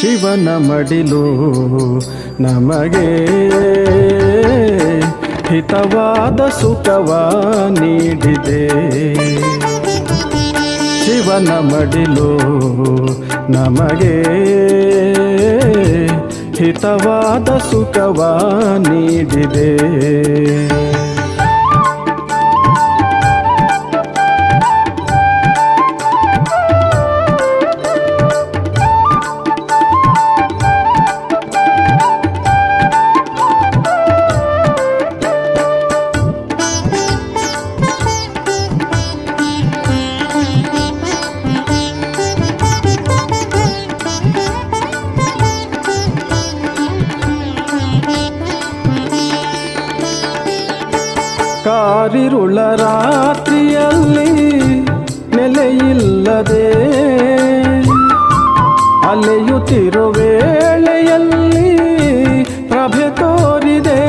ಶಿವನ ಮಡಿಲು ನಮಗೆ ಹಿತವಾದ ಸುಖವ ನೀಡಿದೆ. ಶಿವನ ಮಡಿಲು ನಮಗೆ ಹಿತವಾದ ಸುಖವ ನೀಡಿದೆ. ಕಾರಿರುಳ ರಾತ್ರಿಯಲ್ಲಿ ನೆಲೆಯಿಲ್ಲದೆ ಅಲೆಯುತ್ತಿರೋ ವೇಳೆಯಲ್ಲಿ ಪ್ರಭೆ ತೋರಿದೆ.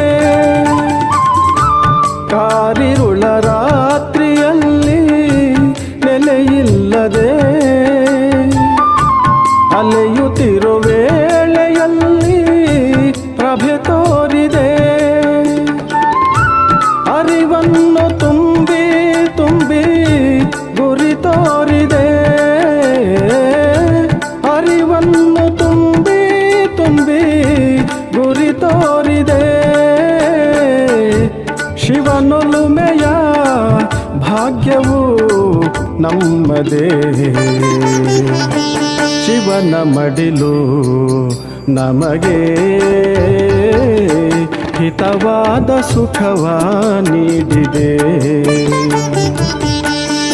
ಕಾರಿರುಳ ರಾತ್ರಿಯಲ್ಲಿ ನೆಲೆಯಿಲ್ಲದೆ ಅಲೆಯುತ್ತಿರೋ ವೇಳೆಯಲ್ಲಿ ಪ್ರಭೆ ತೋರಿದೆ. ಅರಿವನ್ನು ತುಂಬಿ ತುಂಬಿ ಗುರಿ ತೋರಿದೆ. ಅರಿವನ್ನು ತುಂಬಿ ತುಂಬಿ ಗುರಿ ತೋರಿದೆ. ಶಿವನೊಲುಮೆಯ ಭಾಗ್ಯವು ನಮ್ಮದೇ. ಶಿವನ ಮಡಿಲು ನಮಗೆ ಹಿತವಾದ ಸುಖವ ನೀಡಿದೆ.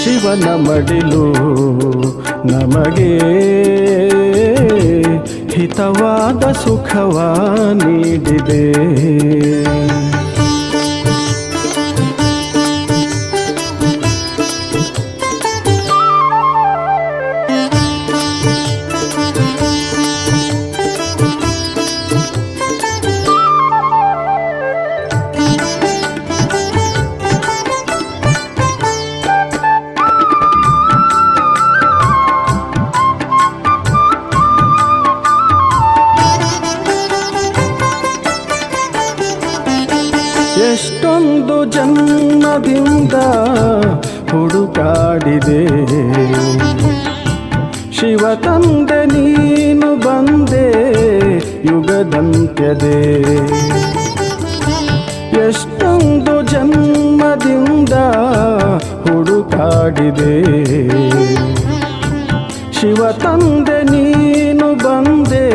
ಶಿವನ ಮಡಿಲು ನಮಗೆ ಹಿತವಾದ ಸುಖವ ನೀಡಿದೆ. ಎಷ್ಟೊಂದು ಜನ್ಮದಿಂದ ಹುಡುಕಾಡಿದೆ. ಶಿವ ತಂದೆ ನೀನು ಬಂದೆ ಯುಗದಂತ್ಯದೆ. ಎಷ್ಟೊಂದು ಜನ್ಮದಿಂದ ಹುಡುಕಾಡಿದೆ. ಶಿವ ತಂದೆ ನೀನು ಬಂದೆ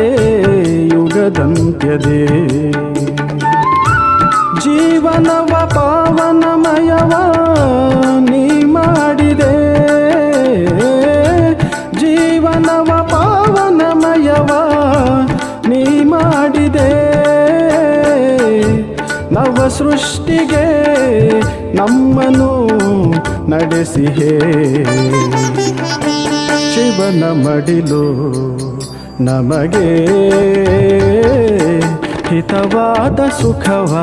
ಯುಗದಂತ್ಯದೆ. ಜೀವನವ ಪಾವನಮಯವ ನೀ ಮಾಡಿದೆ. ಜೀವನವ ಪಾವನಮಯವ ನೀ ಮಾಡಿದೆ. ನವ ಸೃಷ್ಟಿಗೆ ನಮ್ಮನ್ನು ನಡೆಸಿಹೇ. ಶಿವನ ಮಡಿಲು ನಮಗೆ ಹಿತವಾದ ಸುಖವ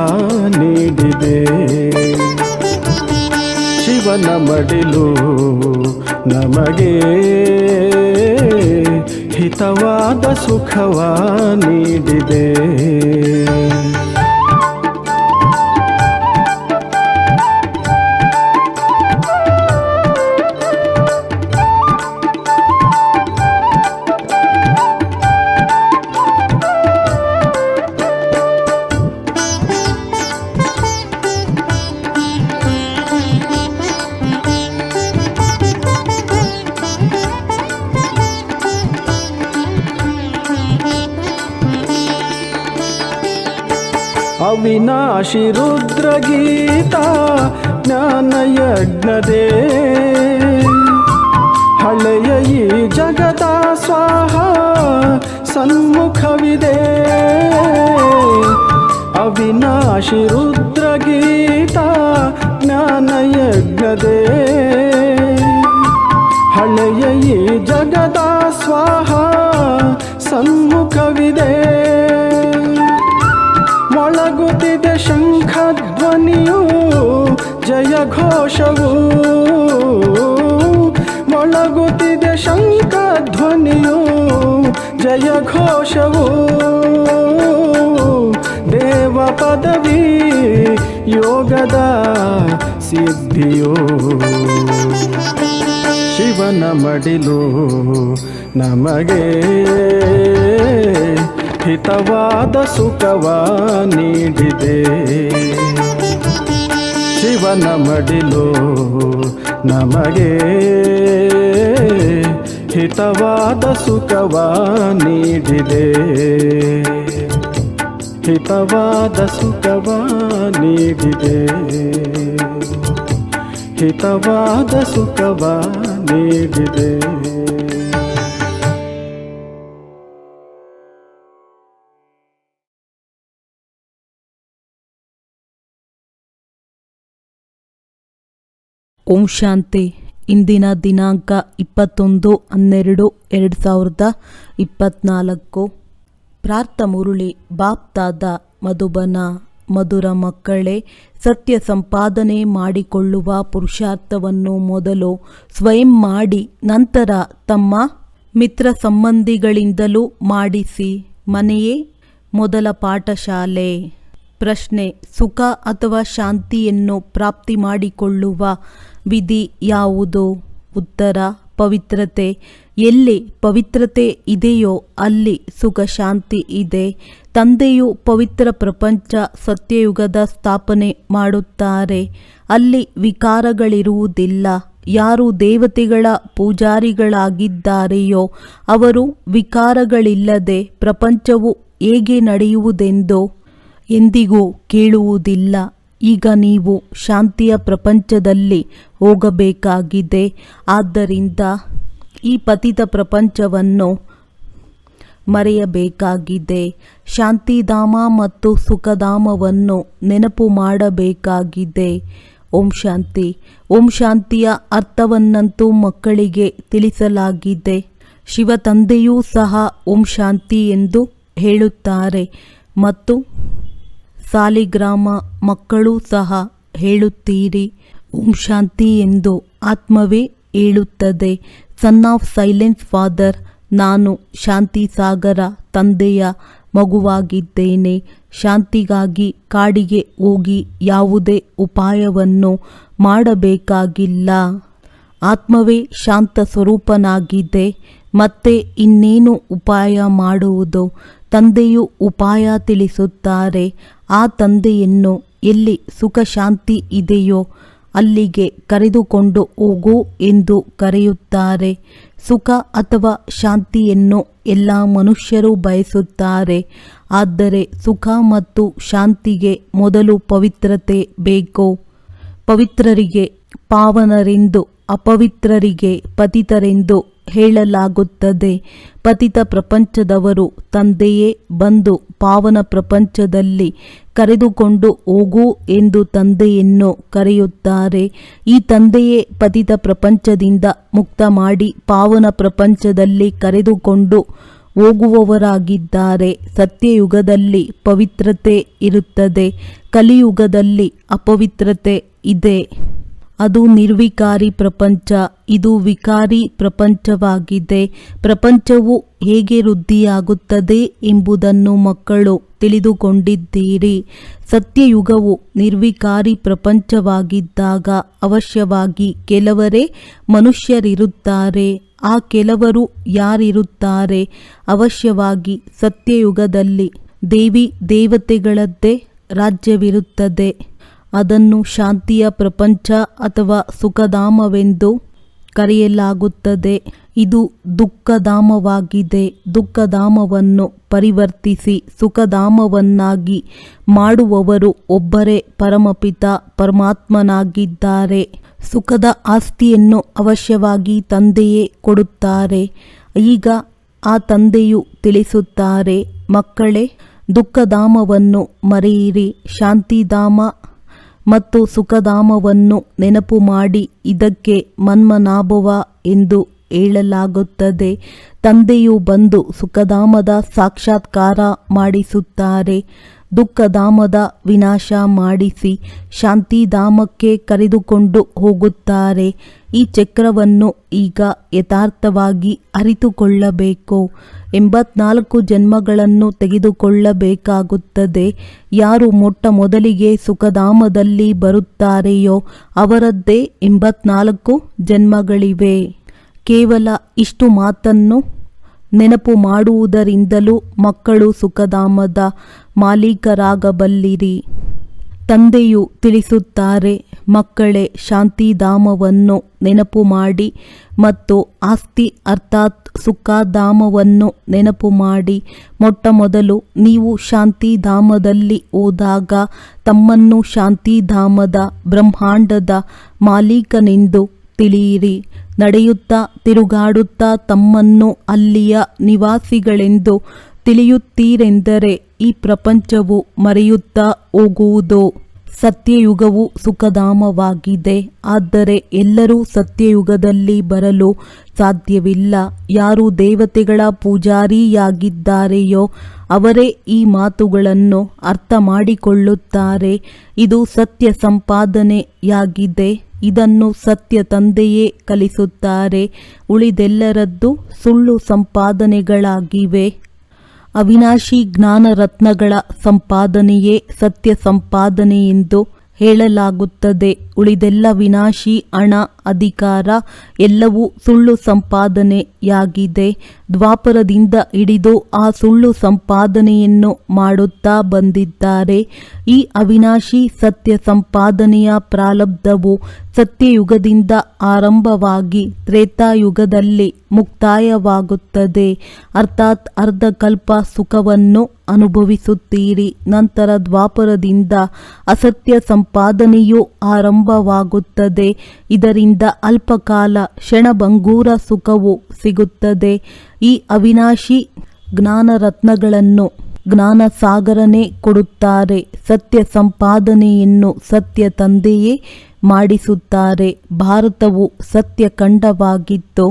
ನೀಡಿದೆ. ಶಿವನ ಮಡಿಲು ನಮಗೆ ಹಿತವಾದ ಸುಖವ ನೀಡಿದೆ. ಅವಿನಾಶಿ ರುದ್ರಗೀತ ಜ್ಞಾನಯಜ್ಞದೇ. ಹಳೆಯ ಈ ಜಗದ ಸ್ವಾಹ ಸನ್ಮುಖವಿದೆ. ಅವಿನಾಶಿ ರುದ್ರಗೀತ ಜ್ಞಾನಯಜ್ಞದೇ. ಹಳೆಯ ಈ ಜಗದ ಸ್ವಾಹ ಸನ್ಮುಖವಿದೆ. ಮೊಳಗುತ್ತಿದೆ ಶಂಖಧ್ವನಿಯು ಜಯ ಘೋಷವು. ಮೊಳಗುತ್ತಿದೆ ಶಂಖಧ್ವನಿಯು ಜಯ ಘೋಷವು ದೇವ ಪದವಿ ಯೋಗದ ಸಿದ್ಧಿಯೋ ಶಿವನ ಮಡಿಲು ನಮಗೆ ಹಿತವಾದ ಸುಖವ ನೀಡಿದೆ. ಶಿವನ ಮಡಿಲು ನಮಗೆ ಹಿತವಾದ ಸುಖವ ನೀಡಿದೆ. ಹಿತವಾದ ಸುಖವ ನೀಡಿದೆ. ಹಿತವಾದ ಸುಖವ ನೀಡಿದೆ. ಓಂ ಶಾಂತಿ. ಇಂದಿನ ದಿನಾಂಕ 21/12/2024. ಪ್ರಾರ್ಥ ಮುರುಳಿ ಬಾಪ್ತಾದ ಮಧುಬನ. ಮಧುರ ಮಕ್ಕಳೇ, ಸತ್ಯ ಸಂಪಾದನೆ ಮಾಡಿಕೊಳ್ಳುವ ಪುರುಷಾರ್ಥವನ್ನು ಮೊದಲು ಸ್ವಯಂ ಮಾಡಿ ನಂತರ ತಮ್ಮ ಮಿತ್ರ ಸಂಬಂಧಿಗಳಿಂದಲೂ ಮಾಡಿಸಿ. ಮನೆಯೇ ಮೊದಲ ಪಾಠಶಾಲೆ. ಪ್ರಶ್ನೆ: ಸುಖ ಅಥವಾ ಶಾಂತಿಯನ್ನು ಪ್ರಾಪ್ತಿ ಮಾಡಿಕೊಳ್ಳುವ ವಿಧಿ ಯಾವುದು? ಉತ್ತರ: ಪವಿತ್ರತೆ. ಎಲ್ಲಿ ಪವಿತ್ರತೆ ಇದೆಯೋ ಅಲ್ಲಿ ಸುಖ ಶಾಂತಿ ಇದೆ. ತಂದೆಯು ಪವಿತ್ರ ಪ್ರಪಂಚ ಸತ್ಯಯುಗದ ಸ್ಥಾಪನೆ ಮಾಡುತ್ತಾರೆ. ಅಲ್ಲಿ ವಿಕಾರಗಳಿರುವುದಿಲ್ಲ. ಯಾರು ದೇವತೆಗಳ ಪೂಜಾರಿಗಳಾಗಿದ್ದಾರೆಯೋ ಅವರು ವಿಕಾರಗಳಿಲ್ಲದೆ ಪ್ರಪಂಚವು ಹೇಗೆ ನಡೆಯುವುದೆಂದು ಎಂದಿಗೂ ಕೇಳುವುದಿಲ್ಲ. ಈಗ ನೀವು ಶಾಂತಿಯ ಪ್ರಪಂಚದಲ್ಲಿ ಹೋಗಬೇಕಾಗಿದೆ. ಆದ್ದರಿಂದ ಈ ಪತಿತ ಪ್ರಪಂಚವನ್ನು ಮರೆಯಬೇಕಾಗಿದೆ. ಶಾಂತಿಧಾಮ ಮತ್ತು ಸುಖಧಾಮವನ್ನು ನೆನಪು ಮಾಡಬೇಕಾಗಿದೆ. ಓಂ ಶಾಂತಿ. ಓಂ ಶಾಂತಿಯ ಅರ್ಥವನ್ನಂತೂ ಮಕ್ಕಳಿಗೆ ತಿಳಿಸಲಾಗಿದೆ. ಶಿವ ತಂದೆಯೂ ಸಹ ಓಂ ಶಾಂತಿ ಎಂದು ಹೇಳುತ್ತಾರೆ ಮತ್ತು ಸಾಲಿಗ್ರಾಮ ಮಕ್ಕಳೂ ಸಹ ಹೇಳುತ್ತೀರಿ. ಓಂ ಶಾಂತಿ ಎಂದು ಆತ್ಮವೇ ಹೇಳುತ್ತದೆ. ಸನ್ ಆಫ್ ಸೈಲೆನ್ಸ್ ಫಾದರ್, ನಾನು ಶಾಂತಿ ಸಾಗರ ತಂದೆಯ ಮಗುವಾಗಿದ್ದೇನೆ. ಶಾಂತಿಗಾಗಿ ಕಾಡಿಗೆ ಹೋಗಿ ಯಾವುದೇ ಉಪಾಯವನ್ನು ಮಾಡಬೇಕಾಗಿಲ್ಲ. ಆತ್ಮವೇ ಶಾಂತ ಸ್ವರೂಪನಾಗಿದೆ. ಮತ್ತೆ ಇನ್ನೇನು ಉಪಾಯ ಮಾಡುವುದು? ತಂದೆಯು ಉಪಾಯ ತಿಳಿಸುತ್ತಾರೆ. ಆ ತಂದೆಯನ್ನು ಎಲ್ಲಿ ಸುಖ ಶಾಂತಿ ಇದೆಯೋ ಅಲ್ಲಿಗೆ ಕರೆದುಕೊಂಡು ಹೋಗು ಎಂದು ಕರೆಯುತ್ತಾರೆ. ಸುಖ ಅಥವಾ ಶಾಂತಿಯನ್ನು ಎಲ್ಲ ಮನುಷ್ಯರು ಬಯಸುತ್ತಾರೆ. ಆದರೆ ಸುಖ ಮತ್ತು ಶಾಂತಿಗೆ ಮೊದಲು ಪವಿತ್ರತೆ ಬೇಕು. ಪವಿತ್ರರಿಗೆ ಪಾವನರೆಂದು, ಅಪವಿತ್ರರಿಗೆ ಪತಿತರೆಂದು ಹೇಳಲಾಗುತ್ತದೆ. ಪತಿತ ಪ್ರಪಂಚದವರು ತಂದೆಯೇ ಬಂದು ಪಾವನ ಪ್ರಪಂಚದಲ್ಲಿ ಕರೆದುಕೊಂಡು ಹೋಗು ಎಂದು ತಂದೆಯನ್ನು ಕರೆಯುತ್ತಾರೆ. ಈ ತಂದೆಯೇ ಪತಿತ ಪ್ರಪಂಚದಿಂದ ಮುಕ್ತ ಮಾಡಿ ಪಾವನ ಪ್ರಪಂಚದಲ್ಲಿ ಕರೆದುಕೊಂಡು ಹೋಗುವವರಾಗಿದ್ದಾರೆ. ಸತ್ಯಯುಗದಲ್ಲಿ ಪವಿತ್ರತೆ ಇರುತ್ತದೆ. ಕಲಿಯುಗದಲ್ಲಿ ಅಪವಿತ್ರತೆ ಇದೆ. ಅದು ನಿರ್ವಿಕಾರಿ ಪ್ರಪಂಚ. ಇದು ವಿಕಾರಿ ಪ್ರಪಂಚವಾಗಿದೆ. ಪ್ರಪಂಚವು ಹೇಗೆ ವೃದ್ಧಿಯಾಗುತ್ತದೆ ಎಂಬುದನ್ನು ಮಕ್ಕಳು ತಿಳಿದುಕೊಂಡಿದ್ದೀರಿ. ಸತ್ಯಯುಗವು ನಿರ್ವಿಕಾರಿ ಪ್ರಪಂಚವಾಗಿದ್ದಾಗ ಅವಶ್ಯವಾಗಿ ಕೆಲವರೇ ಮನುಷ್ಯರಿರುತ್ತಾರೆ. ಆ ಕೆಲವರು ಯಾರಿರುತ್ತಾರೆ? ಅವಶ್ಯವಾಗಿ ಸತ್ಯಯುಗದಲ್ಲಿ ದೇವಿ ದೇವತೆಗಳದ್ದೇ ರಾಜ್ಯವಿರುತ್ತದೆ. ಅದನ್ನು ಶಾಂತಿಯ ಪ್ರಪಂಚ ಅಥವಾ ಸುಖಧಾಮವೆಂದು ಕರೆಯಲಾಗುತ್ತದೆ. ಇದು ದುಃಖಧಾಮವಾಗಿದೆ. ದುಃಖಧಾಮವನ್ನು ಪರಿವರ್ತಿಸಿ ಸುಖಧಾಮವನ್ನಾಗಿ ಮಾಡುವವರು ಒಬ್ಬರೇ ಪರಮಪಿತ ಪರಮಾತ್ಮನಾಗಿದ್ದಾರೆ. ಸುಖದ ಆಸ್ತಿಯನ್ನು ಅವಶ್ಯವಾಗಿ ತಂದೆಯೇ ಕೊಡುತ್ತಾರೆ. ಈಗ ಆ ತಂದೆಯು ತಿಳಿಸುತ್ತಾರೆ, ಮಕ್ಕಳೇ, ದುಃಖಧಾಮವನ್ನು ಮರೆಯಿರಿ. ಶಾಂತಿಧಾಮ ಮತ್ತು ಸುಖಧಾಮವನ್ನು ನೆನಪು ಮಾಡಿ. ಇದಕ್ಕೆ ಮನ್ಮನಾಭವ ಎಂದು ಹೇಳಲಾಗುತ್ತದೆ. ತಂದೆಯು ಬಂದು ಸುಖಧಾಮದ ಸಾಕ್ಷಾತ್ಕಾರ ಮಾಡಿಸುತ್ತಾರೆ. ದುಃಖಧಾಮದ ವಿನಾಶ ಮಾಡಿಸಿ ಶಾಂತಿಧಾಮಕ್ಕೆ ಕರೆದುಕೊಂಡು ಹೋಗುತ್ತಾರೆ. ಈ ಚಕ್ರವನ್ನು ಈಗ ಯಥಾರ್ಥವಾಗಿ ಅರಿತುಕೊಳ್ಳಬೇಕು. 84 ಜನ್ಮಗಳನ್ನು ತೆಗೆದುಕೊಳ್ಳಬೇಕಾಗುತ್ತದೆ. ಯಾರು ಮೊಟ್ಟ ಮೊದಲಿಗೆ ಸುಖಧಾಮದಲ್ಲಿ ಬರುತ್ತಾರೆಯೋ ಅವರದ್ದೇ 84 ಜನ್ಮಗಳಿವೆ. ಕೇವಲ ಇಷ್ಟು ಮಾತನ್ನು ನೆನಪು ಮಾಡುವುದರಿಂದಲೂ ಮಕ್ಕಳು ಸುಖಧಾಮದ ಮಾಲೀಕರಾಗಬಲ್ಲಿರಿ. ತಂದೆಯು ತಿಳಿಸುತ್ತಾರೆ, ಮಕ್ಕಳೇ, ಶಾಂತಿಧಾಮವನ್ನು ನೆನಪು ಮಾಡಿ ಮತ್ತು ಆಸ್ತಿ ಅರ್ಥಾತ್ ಸುಖಧಾಮವನ್ನು ನೆನಪು ಮಾಡಿ. ಮೊಟ್ಟ ಮೊದಲು ನೀವು ಶಾಂತಿಧಾಮದಲ್ಲಿ ಹೋದಾಗ ತಮ್ಮನ್ನು ಶಾಂತಿಧಾಮದ ಬ್ರಹ್ಮಾಂಡದ ಮಾಲೀಕನೆಂದು ತಿಳಿಯಿರಿ. ನಡೆಯುತ್ತಾ ತಿರುಗಾಡುತ್ತಾ ತಮ್ಮನ್ನು ಅಲ್ಲಿಯ ನಿವಾಸಿಗಳೆಂದು ತಿಳಿಯುತ್ತೀರೆಂದರೆ ಈ ಪ್ರಪಂಚವು ಮರೆಯುತ್ತಾ ಹೋಗುವುದು. ಸತ್ಯಯುಗವು ಸುಖಧಾಮವಾಗಿದೆ. ಆದರೆ ಎಲ್ಲರೂ ಸತ್ಯಯುಗದಲ್ಲಿ ಬರಲು ಸಾಧ್ಯವಿಲ್ಲ. ಯಾರು ದೇವತೆಗಳ ಪೂಜಾರಿಯಾಗಿದ್ದಾರೆಯೋ ಅವರೇ ಈ ಮಾತುಗಳನ್ನು ಅರ್ಥ ಮಾಡಿಕೊಳ್ಳುತ್ತಾರೆ. ಇದು ಸತ್ಯ ಸಂಪಾದನೆಯಾಗಿದೆ. ಇದನ್ನು ಸತ್ಯ ತಂದೆಯೇ ಕಲಿಸುತ್ತಾರೆ. ಉಳಿದೆಲ್ಲರದ್ದು ಸುಳ್ಳು ಸಂಪಾದನೆಗಳಾಗಿವೆ. ಅವಿನಾಶಿ ಜ್ಞಾನ ರತ್ನಗಳ ಸಂಪಾದನೆಯೇ ಸತ್ಯ ಸಂಪಾದನೆ ಎಂದು ಹೇಳಲಾಗುತ್ತದೆ. ಉಳಿದೆಲ್ಲ ವಿನಾಶಿ ಹಣ, ಅಧಿಕಾರ ಎಲ್ಲವೂ ಸುಳ್ಳು ಸಂಪಾದನೆಯಾಗಿದೆ. ದ್ವಾಪರದಿಂದ ಹಿಡಿದು ಆ ಸುಳ್ಳು ಸಂಪಾದನೆಯನ್ನು ಮಾಡುತ್ತಾ ಬಂದಿದ್ದಾರೆ. ಈ ಅವಿನಾಶಿ ಸತ್ಯ ಸಂಪಾದನೆಯ ಪ್ರಾರಬ್ಧವು ಸತ್ಯಯುಗದಿಂದ ಆರಂಭವಾಗಿ ತ್ರೇತಾಯುಗದಲ್ಲಿ ಮುಕ್ತಾಯವಾಗುತ್ತದೆ. ಅರ್ಥಾತ್ ಅರ್ಧಕಲ್ಪ ಸುಖವನ್ನು ಅನುಭವಿಸುತ್ತೀರಿ. ನಂತರ ದ್ವಾಪರದಿಂದ ಅಸತ್ಯ ಸಂಪಾದನೆಯೂ ಆರಂಭವಾಗುತ್ತದೆ. ಇದರಿಂದ ಅಲ್ಪಕಾಲ ಕ್ಷಣಭಂಗೂರ ಸುಖವು ಸಿಗುತ್ತದೆ. ಈ ಅವಿನಾಶಿ ಜ್ಞಾನರತ್ನಗಳನ್ನು ಜ್ಞಾನಸಾಗರನೇ ಕೊಡುತ್ತಾರೆ. ಸತ್ಯ ಸಂಪಾದನೆಯನ್ನು ಸತ್ಯ ತಂದೆಯೇ ಮಾಡಿಸುತ್ತಾರೆ. ಭಾರತವು ಸತ್ಯ ಖಂಡವಾಗಿತ್ತು.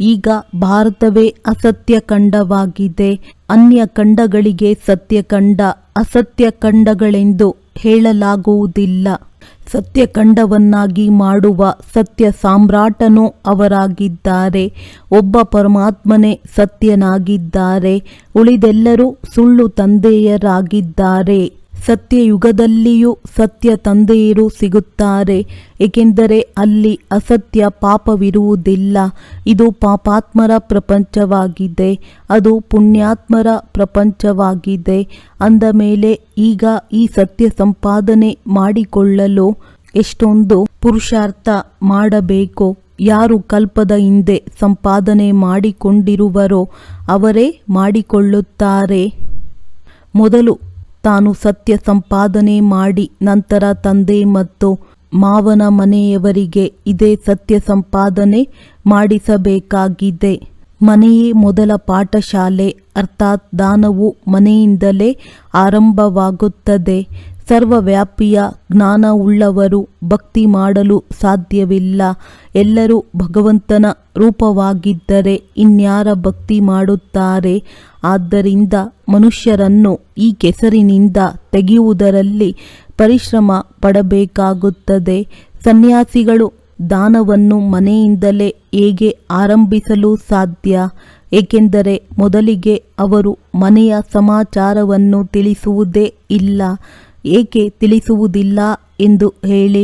ಈಗ ಭಾರತವೇ ಅಸತ್ಯ ಖಂಡವಾಗಿದೆ. ಅನ್ಯ ಖಂಡಗಳಿಗೆ ಸತ್ಯ ಖಂಡ, ಅಸತ್ಯ ಖಂಡಗಳೆಂದು ಹೇಳಲಾಗುವುದಿಲ್ಲ. ಸತ್ಯ ಖಂಡವನ್ನಾಗಿ ಮಾಡುವ ಸತ್ಯ ಸಾಮ್ರಾಟನೂ ಅವರಾಗಿದ್ದಾರೆ. ಒಬ್ಬ ಪರಮಾತ್ಮನೇ ಸತ್ಯನಾಗಿದ್ದಾರೆ. ಉಳಿದೆಲ್ಲರೂ ಸುಳ್ಳು ತಂದೆಯರಾಗಿದ್ದಾರೆ. ಸತ್ಯಯುಗದಲ್ಲಿಯೂ ಸತ್ಯ ತಂದೆಯರು ಸಿಗುತ್ತಾರೆ, ಏಕೆಂದರೆ ಅಲ್ಲಿ ಅಸತ್ಯ ಪಾಪವಿರುವುದಿಲ್ಲ. ಇದು ಪಾಪಾತ್ಮರ ಪ್ರಪಂಚವಾಗಿದೆ, ಅದು ಪುಣ್ಯಾತ್ಮರ ಪ್ರಪಂಚವಾಗಿದೆ. ಅಂದ ಮೇಲೆ ಈಗ ಈ ಸತ್ಯ ಸಂಪಾದನೆ ಮಾಡಿಕೊಳ್ಳಲು ಎಷ್ಟೊಂದು ಪುರುಷಾರ್ಥ ಮಾಡಬೇಕು. ಯಾರು ಕಲ್ಪದ ಹಿಂದೆ ಸಂಪಾದನೆ ಮಾಡಿಕೊಂಡಿರುವರೋ ಅವರೇ ಮಾಡಿಕೊಳ್ಳುತ್ತಾರೆ. ಮೊದಲು ತಾನು ಸತ್ಯ ಸಂಪಾದನೆ ಮಾಡಿ ನಂತರ ತಂದೆ ಮತ್ತು ಮಾವನ ಮನೆಯವರಿಗೆ ಇದೇ ಸತ್ಯ ಸಂಪಾದನೆ ಮಾಡಿಸಬೇಕಾಗಿದೆ. ಮನೆಯೇ ಮೊದಲ ಪಾಠಶಾಲೆ. ಅರ್ಥಾತ್ ದಾನವು ಮನೆಯಿಂದಲೇ ಆರಂಭವಾಗುತ್ತದೆ. ಸರ್ವವ್ಯಾಪಿಯ ಜ್ಞಾನವುಳ್ಳವರು ಭಕ್ತಿ ಮಾಡಲು ಸಾಧ್ಯವಿಲ್ಲ. ಎಲ್ಲರೂ ಭಗವಂತನ ರೂಪವಾಗಿದ್ದರೆ ಇನ್ಯಾರ ಭಕ್ತಿ ಮಾಡುತ್ತಾರೆ? ಆದ್ದರಿಂದ ಮನುಷ್ಯರನ್ನು ಈ ಕೆಸರಿನಿಂದ ತೆಗೆಯುವುದರಲ್ಲಿ ಪರಿಶ್ರಮ ಪಡಬೇಕಾಗುತ್ತದೆ. ಸನ್ಯಾಸಿಗಳು ದಾನವನ್ನು ಮನೆಯಿಂದಲೇ ಹೇಗೆ ಆರಂಭಿಸಲು ಸಾಧ್ಯ? ಏಕೆಂದರೆ ಮೊದಲಿಗೆ ಅವರು ಮನೆಯ ಸಮಾಚಾರವನ್ನು ತಿಳಿಸುವುದೇ ಇಲ್ಲ. ಏಕೆ ತಿಳಿಸುವುದಿಲ್ಲ ಎಂದು ಹೇಳಿ?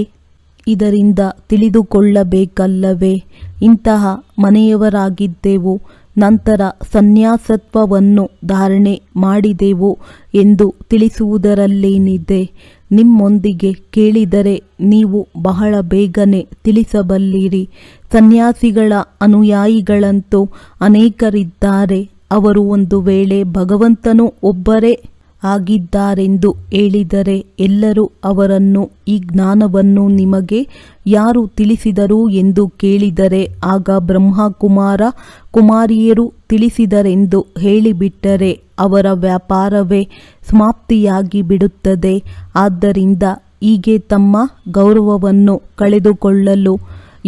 ಇದರಿಂದ ತಿಳಿದುಕೊಳ್ಳಬೇಕಲ್ಲವೇ? ಇಂತಹ ಮನೆಯವರಾಗಿದ್ದೆವು, ನಂತರ ಸನ್ಯಾಸತ್ವವನ್ನು ಧಾರಣೆ ಮಾಡಿದೆವು ಎಂದು ತಿಳಿಸುವುದರಲ್ಲೇನಿದೆ? ನಿಮ್ಮೊಂದಿಗೆ ಕೇಳಿದರೆ ನೀವು ಬಹಳ ಬೇಗನೆ ತಿಳಿಸಬಲ್ಲಿರಿ. ಸನ್ಯಾಸಿಗಳ ಅನುಯಾಯಿಗಳಂತೂ ಅನೇಕರಿದ್ದಾರೆ. ಅವರು ಒಂದು ವೇಳೆ ಭಗವಂತನು ಒಬ್ಬರೇ ಆಗಿದ್ದಾರೆಂದು ಹೇಳಿದರೆ ಎಲ್ಲರೂ ಅವರನ್ನು ಈ ಜ್ಞಾನವನ್ನು ನಿಮಗೆ ಯಾರು ತಿಳಿಸಿದರು ಎಂದು ಕೇಳಿದರೆ ಆಗ ಬ್ರಹ್ಮಕುಮಾರ ಕುಮಾರಿಯರು ತಿಳಿಸಿದರೆಂದು ಹೇಳಿಬಿಟ್ಟರೆ ಅವರ ವ್ಯಾಪಾರವೇ ಸಮಾಪ್ತಿಯಾಗಿ ಬಿಡುತ್ತದೆ. ಆದ್ದರಿಂದ ಹೀಗೆ ತಮ್ಮ ಗೌರವವನ್ನು ಕಳೆದುಕೊಳ್ಳಲು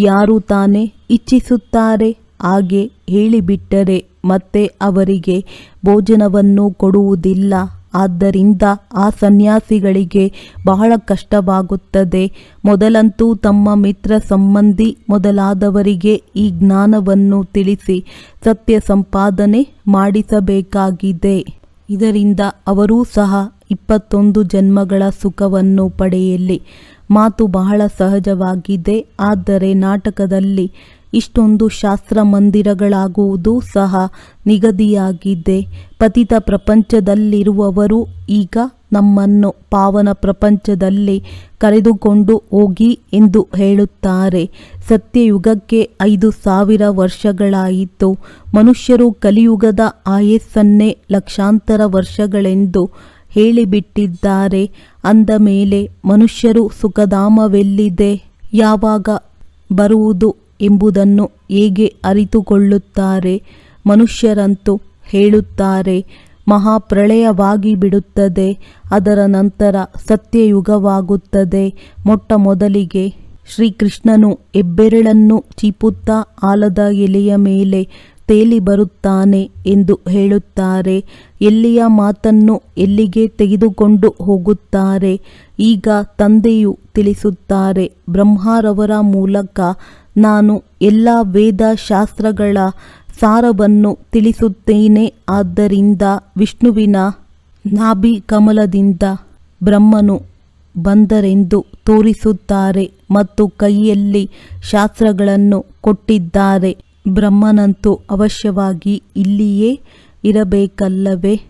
ಯಾರು ತಾನೇ ಇಚ್ಛಿಸುತ್ತಾರೆ? ಹಾಗೆ ಹೇಳಿಬಿಟ್ಟರೆ ಮತ್ತೆ ಅವರಿಗೆ ಭೋಜನವನ್ನು ಕೊಡುವುದಿಲ್ಲ. ಆದ್ದರಿಂದ ಆ ಸನ್ಯಾಸಿಗಳಿಗೆ ಬಹಳ ಕಷ್ಟವಾಗುತ್ತದೆ. ಮೊದಲಂತೂ ತಮ್ಮ ಮಿತ್ರ ಸಂಬಂಧಿ ಮೊದಲಾದವರಿಗೆ ಈ ಜ್ಞಾನವನ್ನು ತಿಳಿಸಿ ಸತ್ಯ ಸಂಪಾದನೆ ಮಾಡಿಸಬೇಕಾಗಿದೆ. ಇದರಿಂದ ಅವರೂ ಸಹ 21 ಜನ್ಮಗಳ ಸುಖವನ್ನು ಪಡೆಯಲಿ. ಮಾತು ಬಹಳ ಸಹಜವಾಗಿದೆ. ಆದರೆ ನಾಟಕದಲ್ಲಿ ಇಷ್ಟೊಂದು ಶಾಸ್ತ್ರ ಮಂದಿರಗಳಾಗುವುದು ಸಹ ನಿಗದಿಯಾಗಿದೆ. ಪತಿತ ಪ್ರಪಂಚದಲ್ಲಿರುವವರು ಈಗ ನಮ್ಮನ್ನು ಪಾವನ ಪ್ರಪಂಚದಲ್ಲಿ ಕರೆದುಕೊಂಡು ಹೋಗಿ ಎಂದು ಹೇಳುತ್ತಾರೆ. ಸತ್ಯಯುಗಕ್ಕೆ 5000 ವರ್ಷಗಳಾಯಿತು. ಮನುಷ್ಯರು ಕಲಿಯುಗದ ಆಯಸ್ಸನ್ನೇ ಲಕ್ಷಾಂತರ ವರ್ಷಗಳೆಂದು ಹೇಳಿಬಿಟ್ಟಿದ್ದಾರೆ. ಅಂದ ಮೇಲೆ ಮನುಷ್ಯರು ಸುಖಧಾಮವೆಲ್ಲಿದೆ, ಯಾವಾಗ ಬರುವುದು ಎಂಬುದನ್ನು ಹೇಗೆ ಅರಿತುಕೊಳ್ಳುತ್ತಾರೆ? ಮನುಷ್ಯರಂತೂ ಹೇಳುತ್ತಾರೆ ಮಹಾಪ್ರಳಯವಾಗಿ ಬಿಡುತ್ತದೆ, ಅದರ ನಂತರ ಸತ್ಯಯುಗವಾಗುತ್ತದೆ. ಮೊಟ್ಟ ಮೊದಲಿಗೆ ಶ್ರೀಕೃಷ್ಣನು ಹೆಬ್ಬೆರಳನ್ನು ಚೀಪುತ್ತಾ ಆಲದ ಎಲೆಯ ಮೇಲೆ ತೇಲಿ ಬರುತ್ತಾನೆ ಎಂದು ಹೇಳುತ್ತಾರೆ. ಎಲ್ಲಿಯ ಮಾತನ್ನು ಎಲ್ಲಿಗೆ ತೆಗೆದುಕೊಂಡು ಹೋಗುತ್ತಾರೆ? ಈಗ ತಂದೆಯು ತಿಳಿಸುತ್ತಾರೆ, ಬ್ರಹ್ಮರವರ ಮೂಲಕ ನಾನು ಎಲ್ಲ ವೇದ ಶಾಸ್ತ್ರಗಳ ಸಾರವನ್ನು ತಿಳಿಸುತ್ತೇನೆ. ಆದ್ದರಿಂದ ವಿಷ್ಣುವಿನ ನಾಭಿ ಕಮಲದಿಂದ ಬ್ರಹ್ಮನು ಬಂದರೆಂದು ತೋರಿಸುತ್ತಾರೆ ಮತ್ತು ಕೈಯಲ್ಲಿ ಶಾಸ್ತ್ರಗಳನ್ನು ಕೊಟ್ಟಿದ್ದಾರೆ. ಬ್ರಹ್ಮನಂತೂ ಅವಶ್ಯವಾಗಿ ಇಲ್ಲಿಯೇ ಇರಬೇಕಲ್ಲವೇ?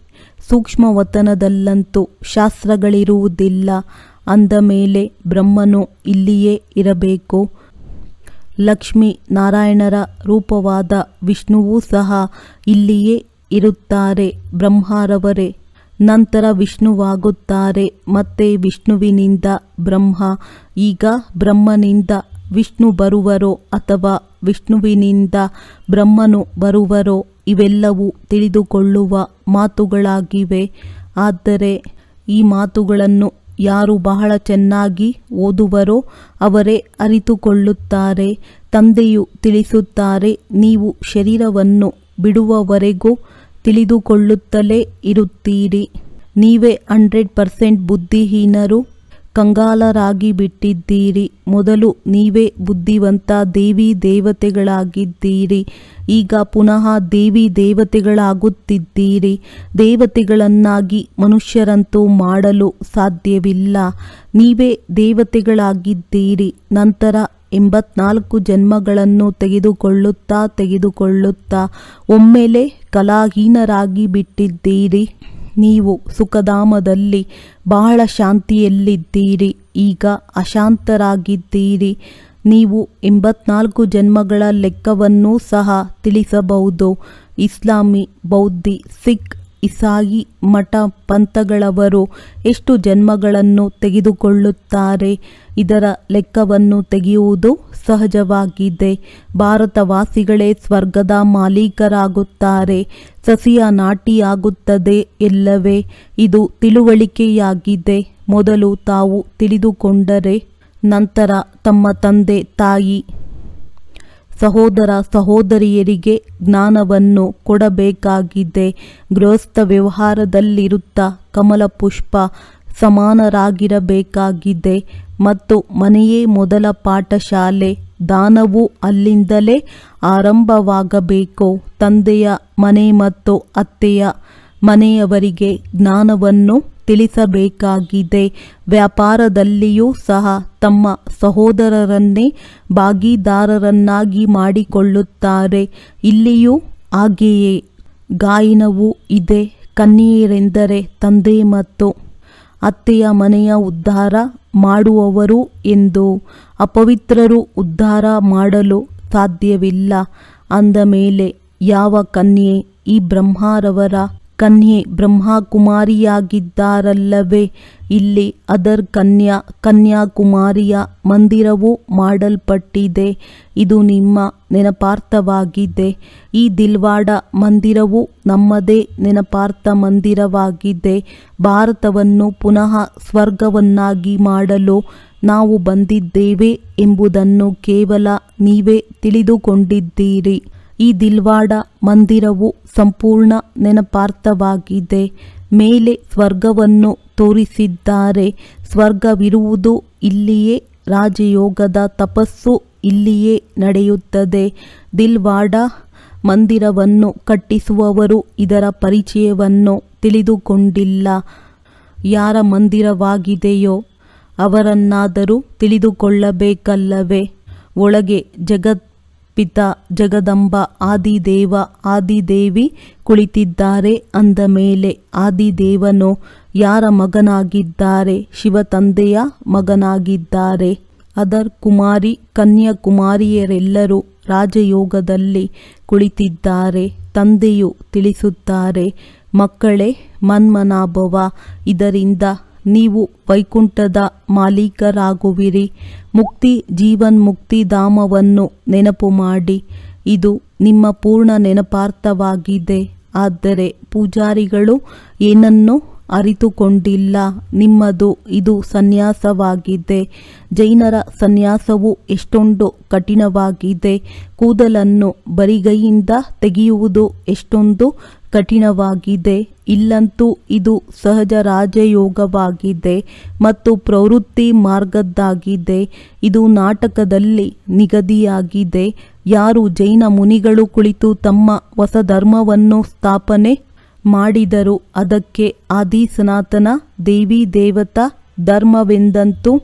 ಸೂಕ್ಷ್ಮವತನದಲ್ಲಂತೂ ಶಾಸ್ತ್ರಗಳಿರುವುದಿಲ್ಲ. ಅಂದ ಮೇಲೆ ಬ್ರಹ್ಮನು ಇಲ್ಲಿಯೇ ಇರಬೇಕು. ಲಕ್ಷ್ಮೀ ನಾರಾಯಣರ ರೂಪವಾದ ವಿಷ್ಣುವೂ ಸಹ ಇಲ್ಲಿಯೇ ಇರುತ್ತಾರೆ. ಬ್ರಹ್ಮರವರೇ ನಂತರ ವಿಷ್ಣುವಾಗುತ್ತಾರೆ. ಮತ್ತೆ ವಿಷ್ಣುವಿನಿಂದ ಬ್ರಹ್ಮ. ಈಗ ಬ್ರಹ್ಮನಿಂದ ವಿಷ್ಣು ಬರುವರೋ ಅಥವಾ ವಿಷ್ಣುವಿನಿಂದ ಬ್ರಹ್ಮನು ಬರುವರೋ ಇವೆಲ್ಲವೂ ತಿಳಿದುಕೊಳ್ಳುವ ಮಾತುಗಳಾಗಿವೆ. ಆದರೆ ಈ ಮಾತುಗಳನ್ನು ಯಾರು ಬಹಳ ಚೆನ್ನಾಗಿ ಓದುವರೋ ಅವರೇ ಅರಿತುಕೊಳ್ಳುತ್ತಾರೆ. ತಂದೆಯು ತಿಳಿಸುತ್ತಾರೆ, ನೀವು ಶರೀರವನ್ನು ಬಿಡುವವರೆಗೂ ತಿಳಿದುಕೊಳ್ಳುತ್ತಲೇ ಇರುತ್ತೀರಿ. ನೀವೇ 100% ಬುದ್ಧಿಹೀನರು, ಕಂಗಾಲರಾಗಿ ಬಿಟ್ಟಿದ್ದೀರಿ. ಮೊದಲು ನೀವೇ ಬುದ್ಧಿವಂತ ದೇವಿ ದೇವತೆಗಳಾಗಿದ್ದೀರಿ. ಈಗ ಪುನಃ ದೇವಿ ದೇವತೆಗಳಾಗುತ್ತಿದ್ದೀರಿ. ದೇವತೆಗಳನ್ನಾಗಿ ಮನುಷ್ಯರಂತೂ ಮಾಡಲು ಸಾಧ್ಯವಿಲ್ಲ. ನೀವೇ ದೇವತೆಗಳಾಗಿದ್ದೀರಿ. ನಂತರ 84 ಜನ್ಮಗಳನ್ನು ತೆಗೆದುಕೊಳ್ಳುತ್ತಾ ಒಮ್ಮೆಲೆ ಕಲಾಹೀನರಾಗಿ ಬಿಟ್ಟಿದ್ದೀರಿ. ನೀವು ಸುಖಧಾಮದಲ್ಲಿ ಬಹಳ ಶಾಂತಿಯಲ್ಲಿದ್ದೀರಿ. ಈಗ ಅಶಾಂತರಾಗಿದ್ದೀರಿ. ನೀವು 84 ಜನ್ಮಗಳ ಲೆಕ್ಕವನ್ನೂ ಸಹ ತಿಳಿಸಬಹುದು. ಇಸ್ಲಾಮಿ, ಬೌದ್ಧಿ, ಸಿಖ್, ಇಸಾಯಿ ಮಠ ಪಂಥಗಳವರು ಎಷ್ಟು ಜನ್ಮಗಳನ್ನು ತೆಗೆದುಕೊಳ್ಳುತ್ತಾರೆ? ಇದರ ಲೆಕ್ಕವನ್ನು ತೆಗೆಯುವುದು ಸಹಜವಾಗಿದೆ. ಭಾರತವಾಸಿಗಳೇ ಸ್ವರ್ಗದ ಮಾಲೀಕರಾಗುತ್ತಾರೆ. ಸಸಿಯ ನಾಟಿಯಾಗುತ್ತದೆ ಎಲ್ಲವೇ? ಇದು ತಿಳುವಳಿಕೆಯಾಗಿದೆ. ಮೊದಲು ತಾವು ತಿಳಿದುಕೊಂಡರೆ ನಂತರ ತಮ್ಮ ತಂದೆ ತಾಯಿ ಸಹೋದರ ಸಹೋದರಿಯರಿಗೆ ಜ್ಞಾನವನ್ನು ಕೊಡಬೇಕಾಗಿದೆ. ಗೃಹಸ್ಥ ವ್ಯವಹಾರದಲ್ಲಿರುತ್ತಾ ಕಮಲ ಪುಷ್ಪ ಸಮಾನರಾಗಿರಬೇಕಾಗಿದೆ. ಮತ್ತು ಮನೆಯೇ ಮೊದಲ ಪಾಠಶಾಲೆ. ದಾನವು ಅಲ್ಲಿಂದಲೇ ಆರಂಭವಾಗಬೇಕು. ತಂದೆಯ ಮನೆ ಮತ್ತು ಅತ್ತೆಯ ಮನೆಯವರಿಗೆ ಜ್ಞಾನವನ್ನು ತಿಳಿಸಬೇಕಾಗಿದೆ. ವ್ಯಾಪಾರದಲ್ಲಿಯೂ ಸಹ ತಮ್ಮ ಸಹೋದರರನ್ನೇ ಭಾಗಿದಾರರನ್ನಾಗಿ ಮಾಡಿಕೊಳ್ಳುತ್ತಾರೆ. ಇಲ್ಲಿಯೂ ಹಾಗೆಯೇ ಗಾಯನವೂ ಇದೆ. ಕನ್ಯೆಯರೆಂದರೆ ತಂದೆ ಮತ್ತು ಅತ್ತೆಯ ಮನೆಯ ಉದ್ಧಾರ ಮಾಡುವವರು ಎಂದು. ಅಪವಿತ್ರರು ಉದ್ಧಾರ ಮಾಡಲು ಸಾಧ್ಯವಿಲ್ಲ. ಅಂದ ಮೇಲೆ ಯಾವ ಕನ್ಯೆ? ಈ ಬ್ರಹ್ಮರವರ ಕನ್ಯೆ ಬ್ರಹ್ಮಕುಮಾರಿಯಾಗಿದ್ದಾರಲ್ಲವೇ? ಇಲ್ಲಿ ಅದರ್ ಕನ್ಯಾಕುಮಾರಿಯ ಮಂದಿರವು ಮಾಡಲ್ಪಟ್ಟಿದೆ. ಇದು ನಿಮ್ಮ ನೆನಪಾರ್ಥವಾಗಿದೆ. ಈ ದಿಲ್ವಾಡ ಮಂದಿರವು ನಮ್ಮದೇ ನೆನಪಾರ್ಥ ಮಂದಿರವಾಗಿದೆ. ಭಾರತವನ್ನು ಪುನಃ ಸ್ವರ್ಗವನ್ನಾಗಿ ಮಾಡಲು ನಾವು ಬಂದಿದ್ದೇವೆ ಎಂಬುದನ್ನು ಕೇವಲ ನೀವೇ ತಿಳಿದುಕೊಂಡಿದ್ದೀರಿ. ಈ ದಿಲ್ವಾಡ ಮಂದಿರವು ಸಂಪೂರ್ಣ ನೆನಪಾರ್ಥವಾಗಿದೆ. ಮೇಲೆ ಸ್ವರ್ಗವನ್ನು ತೋರಿಸಿದ್ದಾರೆ. ಸ್ವರ್ಗವಿರುವುದು ಇಲ್ಲಿಯೇ, ರಾಜಯೋಗದ ತಪಸ್ಸು ಇಲ್ಲಿಯೇ ನಡೆಯುತ್ತದೆ. ದಿಲ್ವಾಡ ಮಂದಿರವನ್ನು ಕಟ್ಟಿಸುವವರು ಇದರ ಪರಿಚಯವನ್ನು ತಿಳಿದುಕೊಂಡಿಲ್ಲ. ಯಾರ ಮಂದಿರವಾಗಿದೆಯೋ ಅವರನ್ನಾದರೂ ತಿಳಿದುಕೊಳ್ಳಬೇಕಲ್ಲವೇ? ಒಳಗೆ ಜಗತ್ಪಿತ, ಜಗದಂಬ, ಆದಿದೇವ, ಆದಿದೇವಿ ಕುಳಿತಿದ್ದಾರೆ ಅಂದ ಮೇಲೆ ಆದಿದೇವನು ಯಾರ ಮಗನಾಗಿದ್ದಾರೆ? ಶಿವತಂದೆಯ ಮಗನಾಗಿದ್ದಾರೆ. ಅದರ್ ಕುಮಾರಿ, ಕನ್ಯಾಕುಮಾರಿಯರೆಲ್ಲರೂ ರಾಜಯೋಗದಲ್ಲಿ ಕುಳಿತಿದ್ದಾರೆ. ತಂದೆಯು ತಿಳಿಸುತ್ತಾರೆ, ಮಕ್ಕಳೇ, ಮನ್ಮನಾಭವ, ಇದರಿಂದ ನೀವು ವೈಕುಂಠದ ಮಾಲೀಕರಾಗುವಿರಿ. ಮುಕ್ತಿ, ಜೀವನ್ಮುಕ್ತಿಧಾಮವನ್ನು ನೆನಪು ಮಾಡಿ. ಇದು ನಿಮ್ಮ ಪೂರ್ಣ ನೆನಪಾರ್ಥವಾಗಿದೆ. ಆದರೆ ಪೂಜಾರಿಗಳು ಏನನ್ನೂ ಅರಿತುಕೊಂಡಿಲ್ಲ. ನಿಮ್ಮದು ಇದು ಸನ್ಯಾಸವಾಗಿದೆ. ಜೈನರ ಸನ್ಯಾಸವು ಎಷ್ಟೊಂದು ಕಠಿಣವಾಗಿದೆ. ಕೂದಲನ್ನು ಬರಿಗೈಯಿಂದ ತೆಗೆಯುವುದು ಎಷ್ಟೊಂದು ಕಠಿಣವಾಗಿದೆ. ಇಲ್ಲಂತೂ ಇದು ಸಹಜ ರಾಜಯೋಗವಾಗಿದೆ ಮತ್ತು ಪ್ರವೃತ್ತಿ ಮಾರ್ಗದ್ದಾಗಿದೆ. ಇದು ನಾಟಕದಲ್ಲಿ ನಿಗದಿಯಾಗಿದೆ. ಯಾರು ಜೈನ ಮುನಿಗಳು ಕುಳಿತು ತಮ್ಮ ಹೊಸ ಧರ್ಮವನ್ನು ಸ್ಥಾಪನೆ ಮಾಡಿದರು ಅದಕ್ಕೆ ಆದಿ ಸನಾತನ ದೇವಿ ದೇವತಾ ಧರ್ಮವೆಂದಂತೂ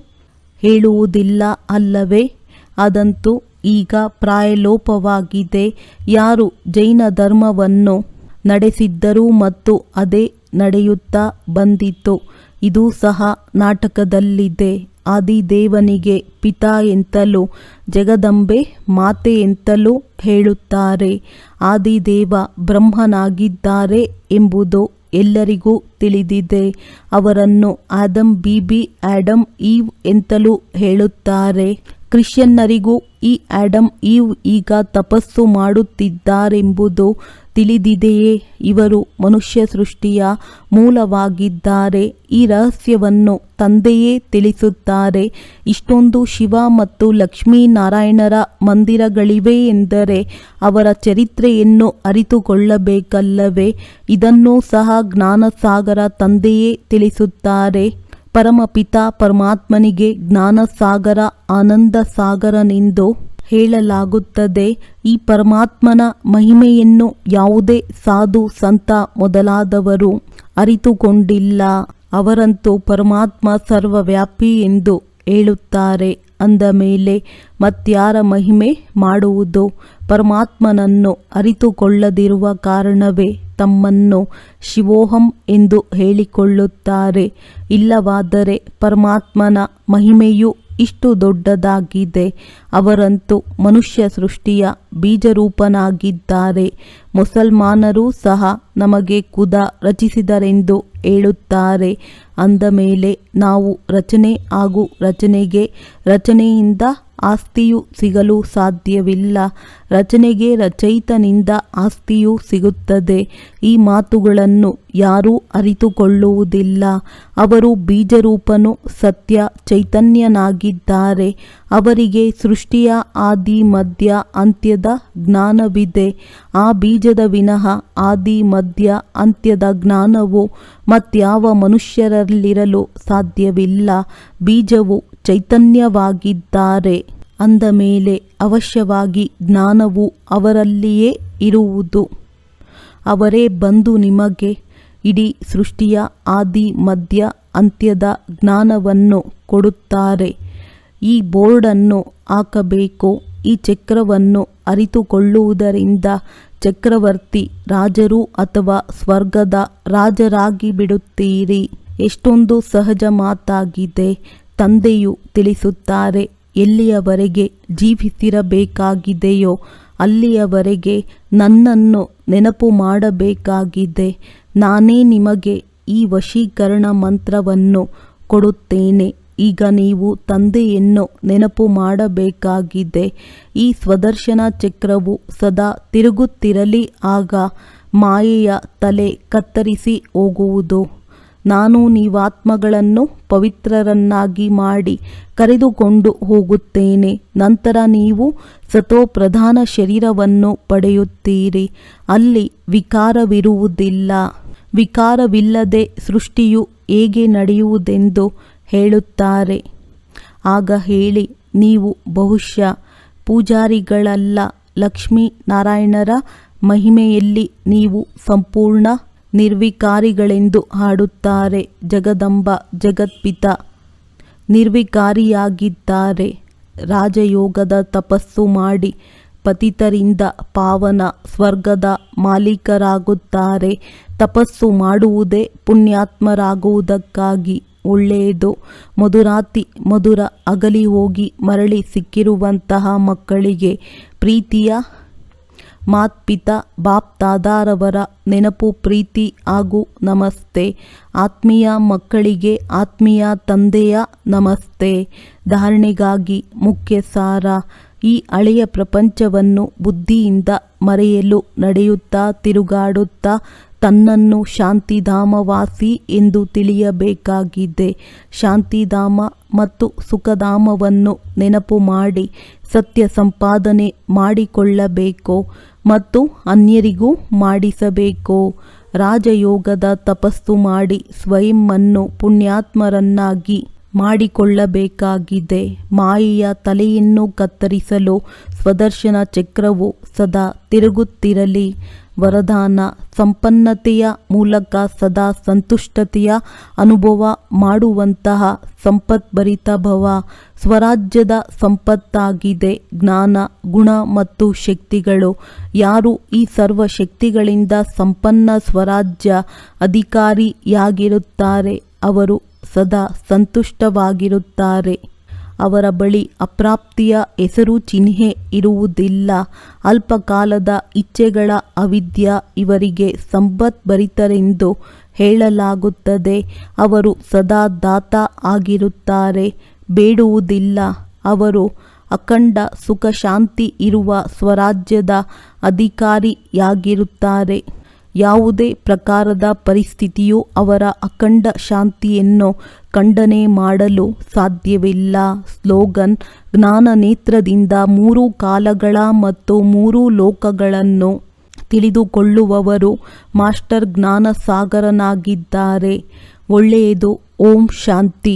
ಹೇಳುವುದಿಲ್ಲ ಅಲ್ಲವೇ? ಅದಂತೂ ಈಗ ಪ್ರಾಯಲೋಪವಾಗಿದೆ. ಯಾರು ಜೈನ ಧರ್ಮವನ್ನು ನಡೆಸಿದ್ದರು ಮತ್ತು ಅದೇ ನಡೆಯುತ್ತಾ ಬಂದಿತು. ಇದು ಸಹ ನಾಟಕದಲ್ಲಿದೆ. ಆದಿದೇವನಿಗೆ ಪಿತಾ ಎಂತಲೂ ಜಗದಂಬೆ ಮಾತೆ ಎಂತಲೂ ಹೇಳುತ್ತಾರೆ. ಆದಿದೇವ ಬ್ರಹ್ಮನಾಗಿದ್ದಾರೆ ಎಂಬುದು ಎಲ್ಲರಿಗೂ ತಿಳಿದಿದೆ. ಅವರನ್ನು ಆದಮ್ ಬೀಬಿ, ಆಡಮ್ ಈವ್ ಎಂತಲೂ ಹೇಳುತ್ತಾರೆ. ಕ್ರಿಶ್ಚಿಯನ್ನರಿಗೂ ಈ ಆಡಮ್ ಈವ್ ಈಗ ತಪಸ್ಸು ಮಾಡುತ್ತಿದ್ದಾರೆಂಬುದು ತಿಳಿದಿದೆಯೇ? ಇವರು ಮನುಷ್ಯ ಸೃಷ್ಟಿಯ ಮೂಲವಾಗಿದ್ದಾರೆ. ಈ ರಹಸ್ಯವನ್ನು ತಂದೆಯೇ ತಿಳಿಸುತ್ತಾರೆ. ಇಷ್ಟೊಂದು ಶಿವ ಮತ್ತು ಲಕ್ಷ್ಮೀನಾರಾಯಣರ ಮಂದಿರಗಳಿವೆ ಎಂದರೆ ಅವರ ಚರಿತ್ರೆಯನ್ನು ಅರಿತುಕೊಳ್ಳಬೇಕಲ್ಲವೇ? ಇದನ್ನೂ ಸಹ ಜ್ಞಾನಸಾಗರ ತಂದೆಯೇ ತಿಳಿಸುತ್ತಾರೆ. ಪರಮಪಿತ ಪರಮಾತ್ಮನಿಗೆ ಜ್ಞಾನಸಾಗರ, ಆನಂದ ಸಾಗರನೆಂದು ಹೇಳಲಾಗುತ್ತದೆ. ಈ ಪರಮಾತ್ಮನ ಮಹಿಮೆಯನ್ನು ಯಾವುದೇ ಸಾಧು, ಸಂತ ಮೊದಲಾದವರು ಅರಿತುಕೊಂಡಿಲ್ಲ. ಅವರಂತೂ ಪರಮಾತ್ಮ ಸರ್ವವ್ಯಾಪಿ ಎಂದು ಹೇಳುತ್ತಾರೆ. ಅಂದ ಮೇಲೆ ಮತ್ಯಾರ ಮಹಿಮೆ ಮಾಡುವುದು? ಪರಮಾತ್ಮನನ್ನು ಅರಿತುಕೊಳ್ಳದಿರುವ ಕಾರಣವೇ ತಮ್ಮನ್ನು ಶಿವೋಹಂ ಎಂದು ಹೇಳಿಕೊಳ್ಳುತ್ತಾರೆ. ಇಲ್ಲವಾದರೆ ಪರಮಾತ್ಮನ ಮಹಿಮೆಯು ಇಷ್ಟು ದೊಡ್ಡದಾಗಿದೆ. ಅವರಂತೂ ಮನುಷ್ಯ ಸೃಷ್ಟಿಯ ಬೀಜರೂಪನಾಗಿದ್ದಾರೆ. ಮುಸಲ್ಮಾನರೂ ಸಹ ನಮಗೆ ಖುದಾ ರಚಿಸಿದರೆಂದು ಹೇಳುತ್ತಾರೆ. ಅಂದ ಮೇಲೆ ನಾವು ರಚನೆ ಹಾಗೂ ರಚನೆಗೆ, ರಚನೆಯಿಂದ ಆಸ್ತಿಯು ಸಿಗಲು ಸಾಧ್ಯವಿಲ್ಲ. ರಚನೆಗೆ ರಚಯಿತನಿಂದ ಆಸ್ತಿಯು ಸಿಗುತ್ತದೆ. ಈ ಮಾತುಗಳನ್ನು ಯಾರೂ ಅರಿತುಕೊಳ್ಳುವುದಿಲ್ಲ. ಅವರು ಬೀಜರೂಪನು ಸತ್ಯ ಚೈತನ್ಯನಾಗಿದ್ದಾರೆ. ಅವರಿಗೆ ಸೃಷ್ಟಿಯ ಆದಿ ಮಧ್ಯ ಅಂತ್ಯದ ಜ್ಞಾನವಿದೆ. ಆ ಬೀಜದ ವಿನಃ ಆದಿ ಮಧ್ಯ ಅಂತ್ಯದ ಜ್ಞಾನವು ಮತ್ಯಾವ ಮನುಷ್ಯರಲ್ಲಿರಲು ಸಾಧ್ಯವಿಲ್ಲ. ಬೀಜವು ಚೈತನ್ಯವಾಗಿದ್ದಾರೆ ಅಂದ ಮೇಲೆ ಅವಶ್ಯವಾಗಿ ಜ್ಞಾನವು ಅವರಲ್ಲಿಯೇ ಇರುವುದು. ಅವರೇ ಬಂದು ನಿಮಗೆ ಇಡೀ ಸೃಷ್ಟಿಯ ಆದಿ ಮಧ್ಯ ಅಂತ್ಯದ ಜ್ಞಾನವನ್ನು ಕೊಡುತ್ತಾರೆ. ಈ ಬೋರ್ಡನ್ನು ಹಾಕಬೇಕು. ಈ ಚಕ್ರವನ್ನು ಅರಿತುಕೊಳ್ಳುವುದರಿಂದ ಚಕ್ರವರ್ತಿ ರಾಜರು ಅಥವಾ ಸ್ವರ್ಗದ ರಾಜರಾಗಿ ಬಿಡುತ್ತೀರಿ. ಎಷ್ಟೊಂದು ಸಹಜ ಮಾತಾಗಿದೆ. ತಂದೆಯು ತಿಳಿಸುತ್ತಾರೆ, ಎಲ್ಲಿಯವರೆಗೆ ಜೀವಿಸಿರಬೇಕಾಗಿದೆಯೋ ಅಲ್ಲಿಯವರೆಗೆ ನನ್ನನ್ನು ನೆನಪು ಮಾಡಬೇಕಾಗಿದೆ. ನಾನೇ ನಿಮಗೆ ಈ ವಶೀಕರಣ ಮಂತ್ರವನ್ನು ಕೊಡುತ್ತೇನೆ. ಈಗ ನೀವು ತಂದೆಯನ್ನು ನೆನಪು ಮಾಡಬೇಕಾಗಿದೆ. ಈ ಸ್ವದರ್ಶನ ಚಕ್ರವು ಸದಾ ತಿರುಗುತ್ತಿರಲಿ. ಆಗ ಮಾಯೆಯ ತಲೆ ಕತ್ತರಿಸಿ ಹೋಗುವುದು. ನಾನು ನೀವಾತ್ಮಗಳನ್ನು ಪವಿತ್ರರನ್ನಾಗಿ ಮಾಡಿ ಕರೆದುಕೊಂಡು ಹೋಗುತ್ತೇನೆ. ನಂತರ ನೀವು ಸತೋಪ್ರಧಾನ ಶರೀರವನ್ನು ಪಡೆಯುತ್ತೀರಿ. ಅಲ್ಲಿ ವಿಕಾರವಿರುವುದಿಲ್ಲ. ವಿಕಾರವಿಲ್ಲದೆ ಸೃಷ್ಟಿಯು ಹೇಗೆ ನಡೆಯುವುದೆಂದು ಹೇಳುತ್ತಾರೆ. ಆಗ ಹೇಳಿ, ನೀವು ಬಹುಶಃ ಪೂಜಾರಿಗಳಲ್ಲ. ಲಕ್ಷ್ಮೀನಾರಾಯಣರ ಮಹಿಮೆಯಲ್ಲಿ ನೀವು ಸಂಪೂರ್ಣ ನಿರ್ವಿಕಾರಿಗಳೆಂದು ಹಾಡುತ್ತಾರೆ. ಜಗದಂಬ ಜಗತ್ಪಿತ ನಿರ್ವಿಕಾರಿಯಾಗಿದ್ದಾರೆ. ರಾಜಯೋಗದ ತಪಸ್ಸು ಮಾಡಿ ಪತಿತರಿಂದ ಪಾವನ ಸ್ವರ್ಗದ ಮಾಲೀಕರಾಗುತ್ತಾರೆ. ತಪಸ್ಸು ಮಾಡುವುದೇ ಪುಣ್ಯಾತ್ಮರಾಗುವುದಕ್ಕಾಗಿ. ಒಳ್ಳೆಯದು. ಮಧುರಾತಿ ಮಧುರ ಅಗಲಿ ಹೋಗಿ ಮರಳಿ ಸಿಕ್ಕಿರುವಂತಹ ಮಕ್ಕಳಿಗೆ ಪ್ರೀತಿಯ ಮಾತ್ಪಿತಾ ಬಾಪ್ ದಾದಾರವರ ನೆನಪು, ಪ್ರೀತಿ ಹಾಗೂ ನಮಸ್ತೆ. ಆತ್ಮೀಯ ಮಕ್ಕಳಿಗೆ ಆತ್ಮೀಯ ತಂದೆಯ ನಮಸ್ತೆ. ಧಾರಣೆಗಾಗಿ ಮುಖ್ಯ ಸಾರ: ಈ ಹಳೆಯ ಪ್ರಪಂಚವನ್ನು ಬುದ್ಧಿಯಿಂದ ಮರೆಯಲು ನಡೆಯುತ್ತಾ ತಿರುಗಾಡುತ್ತಾ ತನ್ನನ್ನು ಶಾಂತಿಧಾಮವಾಸಿ ಎಂದು ತಿಳಿಯಬೇಕಾಗಿದೆ. ಶಾಂತಿಧಾಮ ಮತ್ತು ಸುಖಧಾಮವನ್ನು ನೆನಪು ಮಾಡಿ ಸತ್ಯ ಸಂಪಾದನೆ ಮಾಡಿಕೊಳ್ಳಬೇಕು ಮತ್ತು ಅನ್ಯರಿಗೂ ಮಾಡಿಸಬೇಕು. ರಾಜಯೋಗದ ತಪಸ್ಸು ಮಾಡಿ ಸ್ವಯಂವನ್ನು ಪುಣ್ಯಾತ್ಮರನ್ನಾಗಿ ಮಾಡಿಕೊಳ್ಳಬೇಕಾಗಿದೆ. ಮಾಯೆಯ ತಲೆಯನ್ನು ಕತ್ತರಿಸಲು ಸ್ವದರ್ಶನ ಚಕ್ರವು ಸದಾ ತಿರುಗುತ್ತಿರಲಿ. ವರದಾನ: ಸಂಪನ್ನತೆಯ ಮೂಲಕ ಸದಾ ಸಂತುಷ್ಟತೆಯ ಅನುಭವ ಮಾಡುವಂತಹ ಸಂಪತ್ಭರಿತ ಭವ. ಸ್ವರಾಜ್ಯದ ಸಂಪತ್ತಾಗಿದೆ ಜ್ಞಾನ, ಗುಣ ಮತ್ತು ಶಕ್ತಿಗಳು. ಯಾರು ಈ ಸರ್ವ ಶಕ್ತಿಗಳಿಂದ ಸಂಪನ್ನ ಸ್ವರಾಜ್ಯ ಅಧಿಕಾರಿಯಾಗಿರುತ್ತಾರೆ ಅವರು ಸದಾ ಸಂತುಷ್ಟವಾಗಿರುತ್ತಾರೆ. ಅವರ ಬಳಿ ಅಪ್ರಾಪ್ತಿಯ ಹೆಸರು ಚಿಹ್ನೆ ಇರುವುದಿಲ್ಲ. ಅಲ್ಪಕಾಲದ ಇಚ್ಛೆಗಳ ಅವಿದ್ಯ ಇವರಿಗೆ ಸಂಪತ್ಭರಿತರೆಂದು ಹೇಳಲಾಗುತ್ತದೆ. ಅವರು ಸದಾ ದಾತ ಆಗಿರುತ್ತಾರೆ, ಬೇಡುವುದಿಲ್ಲ. ಅವರು ಅಖಂಡ ಸುಖ ಶಾಂತಿ ಇರುವ ಸ್ವರಾಜ್ಯದ ಅಧಿಕಾರಿಯಾಗಿರುತ್ತಾರೆ. ಯಾವುದೇ ಪ್ರಕಾರದ ಪರಿಸ್ಥಿತಿಯು ಅವರ ಅಖಂಡ ಶಾಂತಿಯನ್ನು ಖಂಡನೆ ಮಾಡಲು ಸಾಧ್ಯವಿಲ್ಲ. ಸ್ಲೋಗನ್: ಜ್ಞಾನ ನೇತ್ರದಿಂದ 3 ಕಾಲಗಳ ಮತ್ತು 3 ಲೋಕಗಳನ್ನು ತಿಳಿದುಕೊಳ್ಳುವವರು ಮಾಸ್ಟರ್ ಜ್ಞಾನ ಸಾಗರನಾಗಿದ್ದಾರೆ. ಒಳ್ಳೆಯದು. ಓಂ ಶಾಂತಿ.